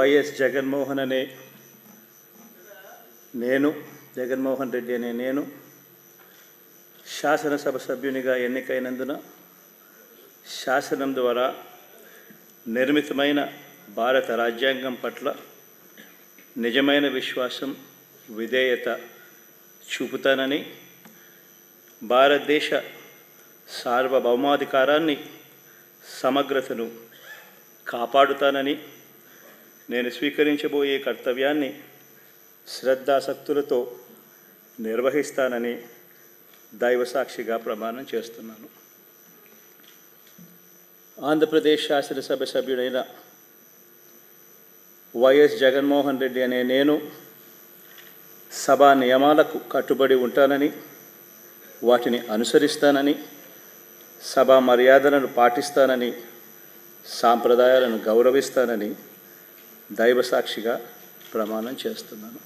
YS Jaganmohan Reddy అనే నేను శాసనసభ సభ్యునిగా ఎన్నికైనందున శాసనం ద్వారా నిర్మితమైన భారత రాజ్యాంగం పట్ల నిజమైన విశ్వాసం, విధేయత చూపుతానని, భారతదేశ సార్వభౌమాధికారాన్ని, సమగ్రతను కాపాడుతానని, నేను స్వీకరించబోయే కర్తవ్యాన్ని శ్రద్ధాసక్తులతో నిర్వహిస్తానని దైవసాక్షిగా ప్రమాణం చేస్తున్నాను. ఆంధ్రప్రదేశ్ శాసనసభ సభ్యుడైన వైఎస్ జగన్మోహన్ రెడ్డి అనే నేను సభా నియమాలకు కట్టుబడి ఉంటానని, వాటిని అనుసరిస్తానని, సభా మర్యాదలను పాటిస్తానని, సాంప్రదాయాలను గౌరవిస్తానని దైవసాక్షిగా ప్రమాణం చేస్తున్నాను.